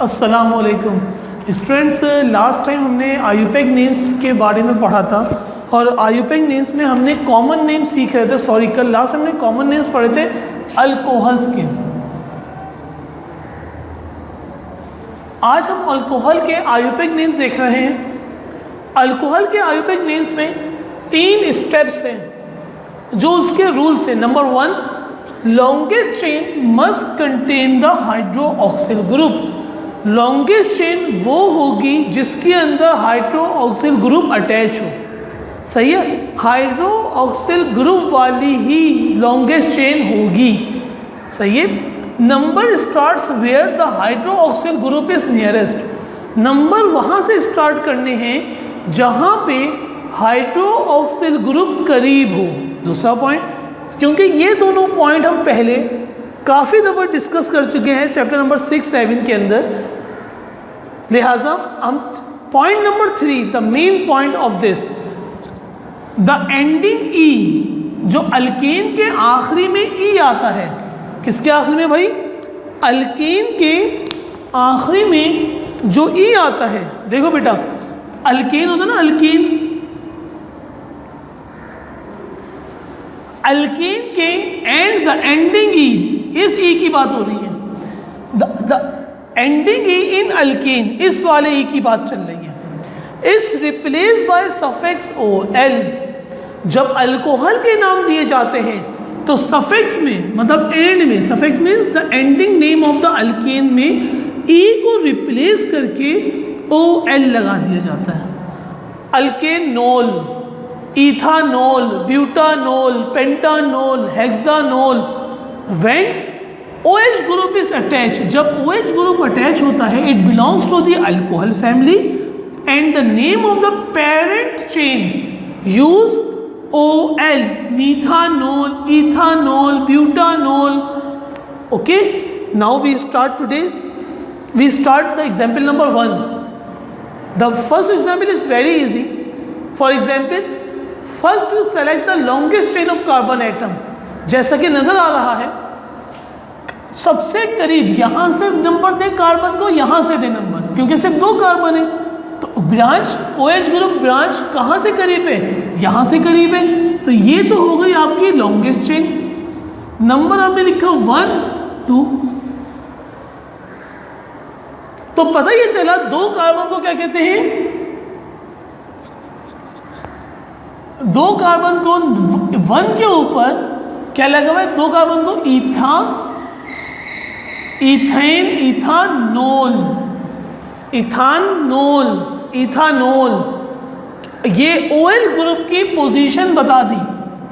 अस्सलाम वालेकुम students. Last time हमने आयुपेक नेम्स के बारे में पढ़ा था और आयुपेक नेम्स में हमने कॉमन नेम सीख रहे थे। सॉरी, कल लास्ट हमने कॉमन नेम्स पढ़े थे अल्कोहल्स के। आज हम अल्कोहल के आयुपेक नेम्स देख रहे हैं। अल्कोहल के आयुपेक नेम्स में 3 स्टेप्स हैं जो उसके रूल्स हैं। Number 1, longest chain must contain the hydroxyl group. Longest chain वो होगी जिसके अंदर हाइड्रोक्सिल ग्रुप अटैच हो। सही है, हाइड्रोक्सिल ग्रुप वाली ही लॉन्गेस्ट चेन होगी। सही है। Number starts where the hydroxyl group is nearest. Number वहां से स्टार्ट करने हैं जहां पे हाइड्रोक्सिल ग्रुप करीब हो। दूसरा पॉइंट, क्योंकि ये दोनों पॉइंट हम पहले काफ़ी दफ़ा डिस्कस कर चुके हैं चैप्टर नंबर 6-7 के अंदर, लिहाजा हम point number 3, the main point of this, the ending E, जो अल्केन के आखिरी में ई आता है। किसके आखिरी में भाई? अल्केन के आखिरी में जो ई आता है। देखो बेटा, अल्केन होता ना, अल्केन के एंड द एंडिंग ई, इस ई की बात हो रही है। The ending E in alkane, इस वाले ई की बात चल रही है। Is replace by suffix O L. जब अल्कोहल के नाम दिए जाते हैं तो सफिक्स में, मतलब एंड में, suffix means the ending name of the alkane में ई को रिप्लेस करके ओ एल लगा दिया जाता है। Alkanol, ethanol, butanol, pentanol, hexanol. When OH group is attach, जब OH ग्रुप अटैच होता है, it belongs to the alcohol family and the name of the parent chain use OL, methanol, ethanol, butanol. Okay, now we start the example number 1. The first example is very easy. For example, first you select the longest chain of carbon atom. जैसा कि नजर आ रहा है, सबसे करीब यहां से number दे carbon को, यहां से दे नंबर, क्योंकि सिर्फ 2 कार्बन है। तो ब्रांच OH ग्रुप ब्रांच कहां से करीब है? यहां से करीब है। तो ये तो हो गई आपकी लॉन्गेस्ट चेन। नंबर आपने लिखा 1, 2। तो पता ये चला 2 कार्बन को क्या कहते हैं? 2 कार्बन को 1 के ऊपर क्या लगा हुआ है? 2 कार्बन को इथेन, इथानोल। ये OL ग्रुप की पोजीशन बता दी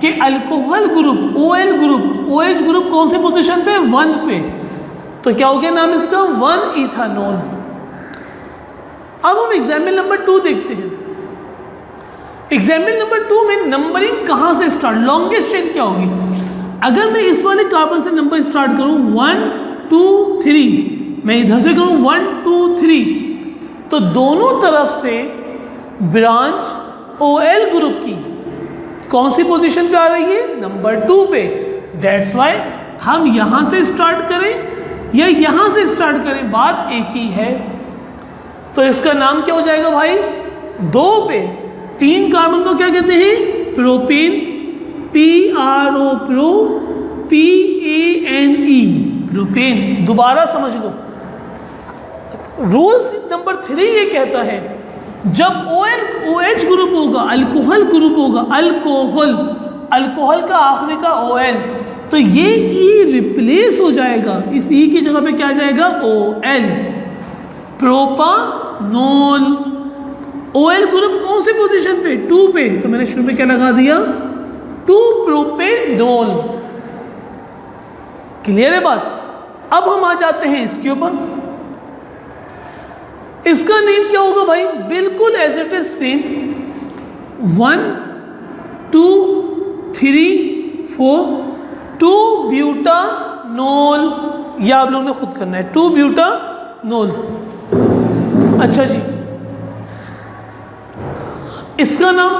कि अल्कोहल ग्रुप, OH ग्रुप कौन सी पोजीशन पे? 1 पे। तो क्या हो गया नाम इसका? 1 इथानोल। अब हम एग्जाम्पल नंबर 2 देखते हैं। एग्जाम्पल नंबर 2 में नंबरिंग कहां से स्टार्ट, लॉन्गेस्ट चेन क्या होगी? अगर मैं इस वाले कार्बन से नंबर स्टार्ट करूं 1, 2, 3, मैं इधर से करूं 1, 2, 3, तो दोनों तरफ से ब्रांच OL ग्रुप की कौन सी पोजीशन पे आ रही है? नंबर 2 पे। दैट्स वाई हम यहां से स्टार्ट करें या यहां से स्टार्ट करें, बात एक ही है। तो इसका नाम क्या हो जाएगा भाई? 2 पे 3 कार्बन को क्या कहते हैं? Propane, PRO, PANE, propane. दोबारा समझ लो, रूल्स नंबर 3 ये कहता है जब OH ग्रुप होगा, अल्कोहल ग्रुप होगा, अल्कोहल का आखिरी का OL, तो ये E रिप्लेस हो जाएगा। इस E की जगह पे क्या आ जाएगा? OL, propanol. OL ग्रुप कौन सी पोजीशन पे? 2 पे। तो मैंने शुरू में क्या लगा दिया? 2 प्रोपेनोल। क्लियर है बात? अब हम आ जाते हैं इसके ऊपर। इसका नेम क्या होगा भाई? बिल्कुल as it is same. 1, 2, 3, 4, 2 butanol. यह आप लोगों ने खुद करना है, 2 ब्यूटानोल। अच्छा जी, इसका नाम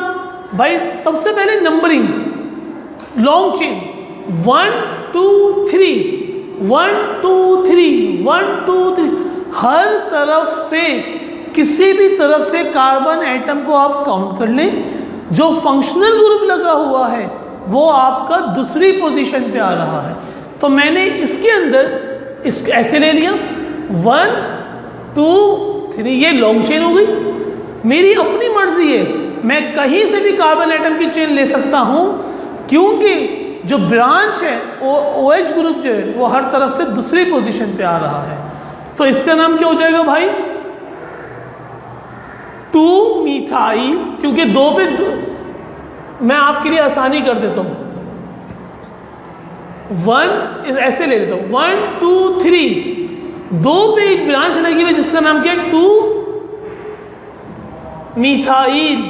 भाई सबसे पहले नंबरिंग, लॉन्ग चेन 1 2 3 1 2 3 1 2 3। हर तरफ से, किसी भी तरफ से कार्बन एटम को आप काउंट कर लें, जो फंक्शनल ग्रुप लगा हुआ है वो आपका दूसरी पोजीशन पे आ रहा है। तो मैंने इसके अंदर इसको ऐसे ले लिया 1 2 3, ये लॉन्ग चेन हो गई। मेरी अपनी मर्जी है, मैं कहीं से भी कार्बन एटम की चेन ले सकता हूं, क्योंकि जो ब्रांच है OH ग्रुप जो है वो हर तरफ से दूसरी पोजीशन पे आ रहा है। तो इसका नाम क्या हो जाएगा भाई? 2 मिथाइल, क्योंकि 2 पे मैं आपके लिए आसानी कर देता हूं, 1 ऐसे ले लेता हूं 1 2 3, 2 पे एक ब्रांच लगी हुई जिसका नाम क्या है? 2 मिथाइल।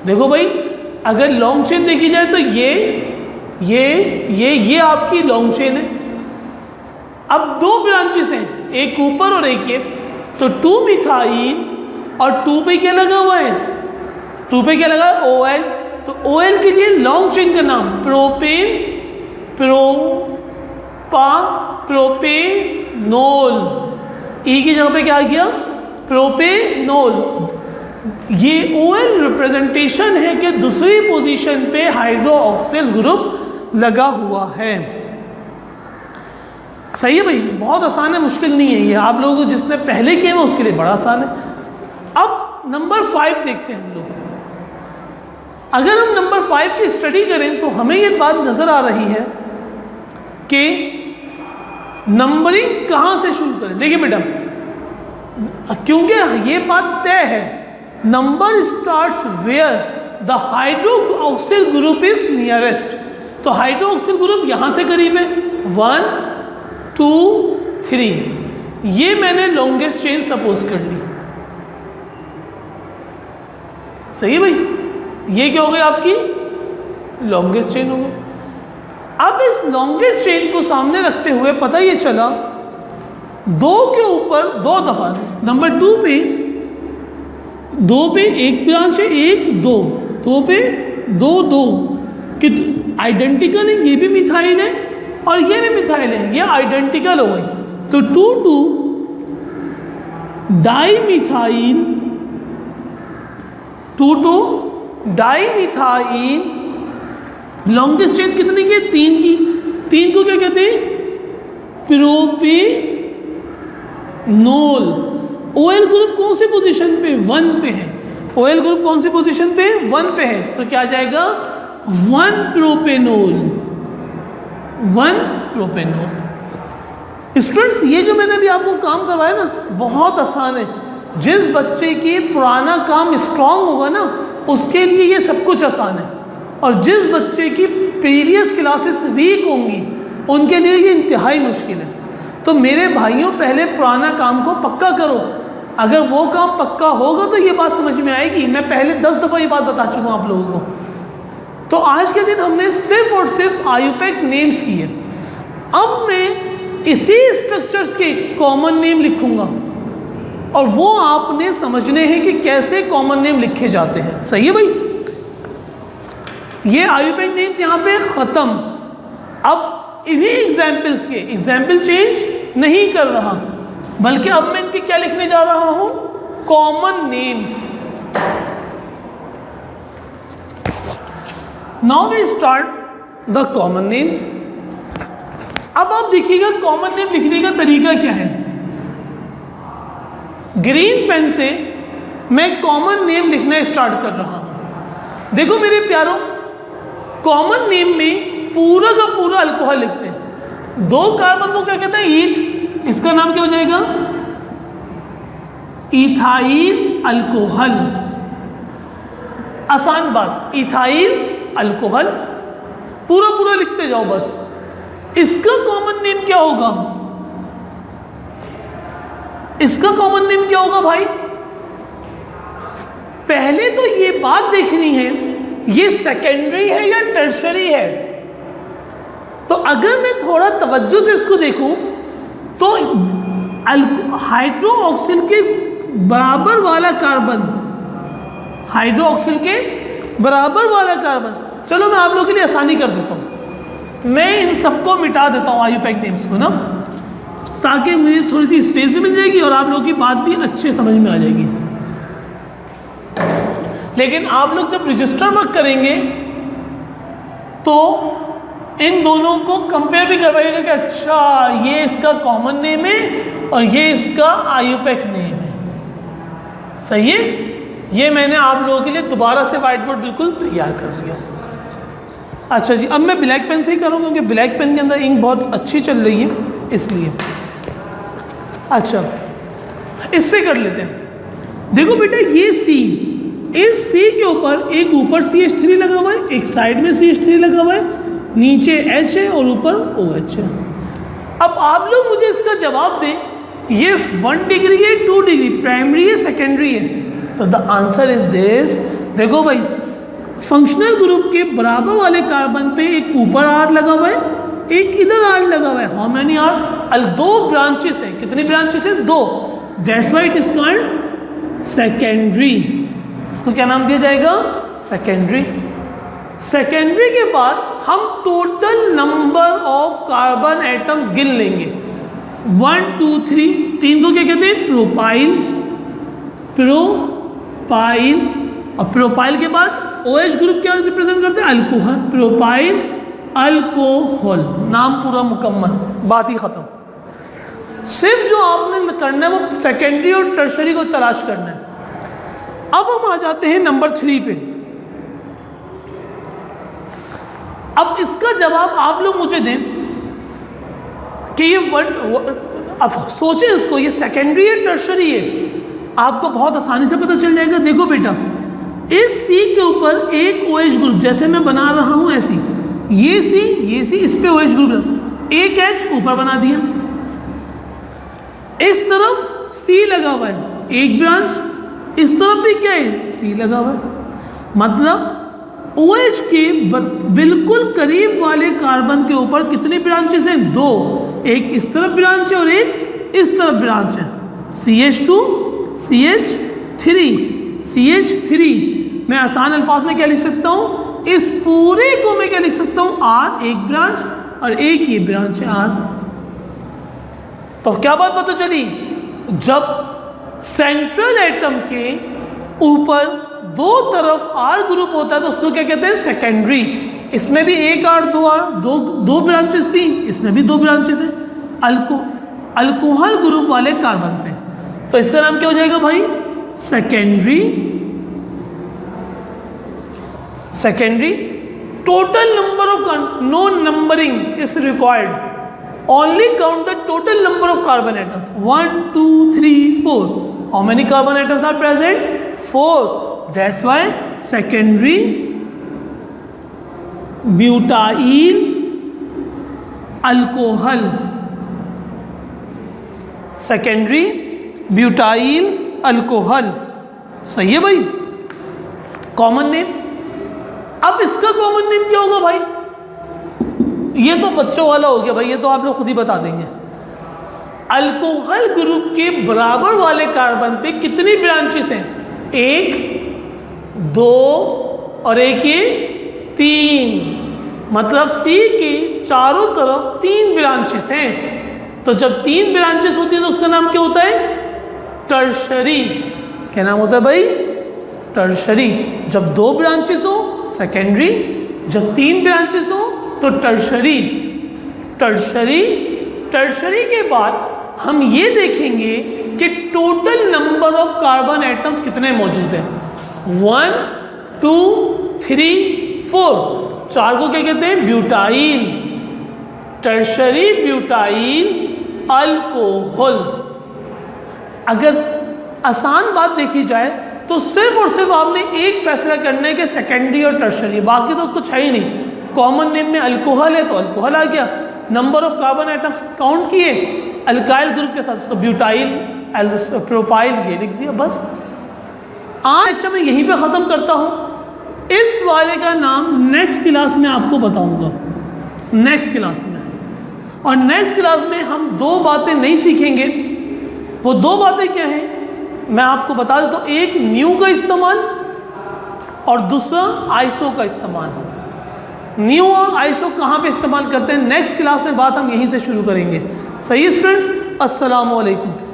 देखो भाई, अगर लॉन्ग चेन देखी जाए तो ये आपकी लॉन्ग चेन है। अब 2 ब्रांचेस हैं, एक ऊपर और एक ये, तो 2 मिथाइल और 2 पे क्या लगा हुआ है? 2 पे क्या लगा? OL। तो OL के लिए लॉन्ग चेन का नाम प्रोपेन, प्रोपेनोल। E की जगह पे क्या आ गया? प्रोपेनोल। ये OL रिप्रेजेंटेशन है कि दूसरी पोजीशन पे हाइड्रोक्सिल ग्रुप लगा हुआ है। सही है भाई, बहुत आसान है, मुश्किल नहीं है ये। आप लोगों को जिसने पहले किया है उसके लिए बड़ा आसान है। अब नंबर 5 देखते हैं हम लोग। अगर हम नंबर 5 की स्टडी करें तो हमें ये बात नजर आ रही है कि नंबरिंग कहां से शुरू करें। देखिए बेटा, क्योंकि ये बात तय है, number starts where the hydroxyl group is nearest. तो हाइड्रोक्सिल ग्रुप यहां से करीब है, 1 2 3, ये मैंने लॉन्गेस्ट चेन सपोज कर ली। सही है भाई, ये क्या हो गई आपकी? लॉन्गेस्ट चेन हो गई। अब इस लॉन्गेस्ट चेन को सामने रखते हुए पता ये चला 2 के ऊपर 2 दफा, नंबर 2 पे 2 पे एक ब्रांच है, 1 2, 2 पे 2 2, कि आइडेंटिकल है, ये भी मिथाइल है और ये भी मिथाइल है, ये आइडेंटिकल हो गई। तो 2 2 डाइमिथाइल, 2 2 डाइमिथाइल। लॉन्गेस्ट चेन कितनी की? 3 की। 3 को क्या कहते हैं? प्रोपेनोल। OL ग्रुप कौन सी पोजीशन पे? 1 पे है। OL ग्रुप कौन सी पोजीशन पे? 1 पे है। तो क्या आ जाएगा? 1 प्रोपेनोल, 1 प्रोपेनोल। स्टूडेंट्स, ये जो मैंने अभी आपको काम करवाया ना, बहुत आसान है। जिस बच्चे की पुराना काम स्ट्रांग होगा ना, उसके लिए ये सब कुछ आसान है, और जिस बच्चे की प्रीवियस क्लासेस वीक होंगी उनके लिए ये इंतहाई मुश्किल है। तो मेरे भाइयों, पहले पुराना काम को पक्का करो। अगर वो काम पक्का होगा तो ये बात समझ में आएगी। मैं पहले 10 दफ़ा ये बात बता चुका हूँ आप लोगों को। तो आज के दिन हमने सिर्फ और सिर्फ आयुपैक नेम्स किए। अब मैं इसी स्ट्रक्चर्स के कॉमन नेम लिखूंगा और वो आपने समझने हैं कि कैसे कॉमन नेम लिखे जाते हैं। सही है भाई? ये आयुपैक नेम्स यहाँ पे खत्म। अब इन्हीं एग्जाम्पल्स के एग्जाम्पल चेंज नहीं कर रहा, बल्कि अब मैं इनके क्या लिखने जा रहा हूं? Common names. Now we start the common names. अब आप देखिएगा कॉमन नेम लिखने का तरीका क्या है। ग्रीन पेन से मैं कॉमन नेम लिखना स्टार्ट कर रहा हूं। देखो मेरे प्यारों, कॉमन नेम में पूरा का पूरा अल्कोहल लिखते हैं। 2 कार्बन को क्या कहते हैं? ईथ। इसका नाम क्या हो जाएगा? Ethyl alcohol. आसान बात, इथाइल अल्कोहल पूरा पूरा लिखते जाओ बस। इसका कॉमन नेम क्या होगा? इसका कॉमन नेम क्या होगा भाई? पहले तो ये बात देखनी है ये सेकेंडरी है या टर्शरी है। तो अगर मैं थोड़ा तवज्जो से इसको देखूं तो हाइड्रोक्सिल के बराबर वाला कार्बन, हाइड्रोक्सिल के बराबर वाला कार्बन, चलो मैं आप लोगों के लिए आसानी कर देता हूं, मैं इन सबको मिटा देता हूं आयुपैक नेम्स को ना। ताकि मुझे थोड़ी सी स्पेस भी मिल जाएगी और आप लोगों की बात भी अच्छे समझ में आ जाएगी। लेकिन आप लोग जब रजिस्टर वर्क करेंगे तो इन दोनों को कंपेयर भी करवाइएगा कि अच्छा ये इसका कॉमन नेम है और ये इसका आयुपेक नेम है। सही है, ये मैंने आप लोगों के लिए दोबारा से व्हाइट बोर्ड बिल्कुल तैयार कर दिया। अच्छा जी, अब मैं ब्लैक पेन से ही करूँ क्योंकि ब्लैक पेन के अंदर इंक बहुत अच्छी चल रही है इसलिए। अच्छा, इससे कर लेते हैं। देखो बेटा, ये सी, इस सी के ऊपर एक ऊपर CH3 लगा हुआ है, एक साइड में CH3 लगा हुआ है, नीचे H है और ऊपर OH है। अब आप लोग मुझे इसका जवाब दें, ये 1 डिग्री है, 2 डिग्री, प्राइमरी है, सेकेंडरी है? तो द आंसर इज दिस। देखो भाई, फंक्शनल ग्रुप के बराबर वाले कार्बन पे एक ऊपर R लगा हुआ है, एक इधर R लगा हुआ है। How many hours? 2 ब्रांचेस है। कितनी ब्रांचेस है? 2। That's why it is called secondary. इसको क्या नाम दिया जाएगा? सेकेंडरी। सेकेंडरी के बाद हम total number of carbon atoms गिन लेंगे। 1 2 3, 3 को क्या कहते हैं? प्रोपाइल। प्रोपाइल, और प्रोपाइल के बाद OH ग्रुप क्या रिप्रेजेंट करते हैं? अल्कोहल। प्रोपाइल अल्कोहल, नाम पूरा मुकम्मल, बात ही खत्म। सिर्फ जो आपने करना है वो सेकेंडरी और टर्शरी को तलाश करना है। अब हम आ जाते हैं नंबर 3 पे। अब इसका जवाब आप लोग मुझे दें कि ये अब सोचें इसको, ये सेकेंडरी है टर्शरी है? आपको बहुत आसानी से पता चल जाएगा। देखो बेटा, इस सी के ऊपर एक OH ग्रुप, जैसे मैं बना रहा हूं ऐसी, ये सी, इस पे OH ग्रुप, एक H ऊपर बना दिया। इस तरफ C लगा हुआ है, एक ब्रांच, इस तरफ भी क्या है? C लगा हुआ है। मतलब OH के बिल्कुल करीब वाले कार्बन के ऊपर कितनी ब्रांचेस हैं? 2। एक इस तरफ ब्रांच है और एक इस तरफ ब्रांच है। CH2 CH3 CH3। मैं आसान अल्फाज में क्या लिख सकता हूं? इस पूरे को मैं क्या लिख सकता हूं? R, एक ब्रांच, और एक ही ब्रांच है R। तो क्या बात पता चली? जब सेंट्रल एटम के ऊपर 2 तरफ R ग्रुप होता है तो उसको क्या कहते हैं? सेकेंडरी। इसमें भी एक R, 2 R, दो ब्रांचेस थी, इसमें भी 2 ब्रांचेस हैं अल्कोहल ग्रुप वाले कार्बन पे। तो इसका नाम क्या हो जाएगा भाई? Secondary. Secondary. Total number of, no numbering is required, only count the total number of carbon atoms. 1 2 3 4. How many carbon atoms are present? 4. That's why secondary butyl alcohol. Secondary butyl alcohol. सही है भाई? Common name. अब इसका common name क्या होगा भाई? ये तो बच्चों वाला हो गया भाई, ये तो आप लोग खुद ही बता देंगे। अल्कोहल ग्रुप के बराबर वाले कार्बन पे कितनी ब्रांचेस हैं? 1 2 और एक ये 3। मतलब सी के चारों तरफ 3 ब्रांचेस हैं। तो जब 3 ब्रांचेस होती है तो उसका नाम क्या होता है? टर्शरी। क्या नाम होता है भाई? टर्शरी। जब 2 ब्रांचेस हो सेकेंडरी, जब 3 ब्रांचेस हो तो टर्शरी। टर्शरी के बाद हम ये देखेंगे कि total number of carbon atoms कितने मौजूद हैं। 1 2 3 4। 4 को क्या कहते हैं? ब्यूटाइल। Tertiary butyl alcohol. अगर आसान बात देखी जाए तो सिर्फ और सिर्फ आपने एक फैसला करना है कि सेकेंडरी और टर्शरी, बाकी तो कुछ है ही नहीं। कॉमन नेम में अल्कोहल है तो अल्कोहल आ गया। Number of carbon atoms count किए अल्काइल ग्रुप के साथ, उसको ब्यूटाइल प्रोपाइल ये लिख दिया बस। आज अच्छा मैं यहीं पे ख़त्म करता हूँ। इस वाले का नाम नेक्स्ट क्लास में आपको बताऊंगा, नेक्स्ट क्लास में। और नेक्स्ट क्लास में हम 2 बातें नहीं सीखेंगे। वो 2 बातें क्या हैं मैं आपको बता देता हूँ। एक न्यू का इस्तेमाल और दूसरा आइसो का इस्तेमाल। न्यू और आइसो कहाँ पे इस्तेमाल करते हैं नेक्स्ट क्लास में बात हम यहीं से शुरू करेंगे। सही है स्टूडेंट्स? अस्सलामु अलैकुम।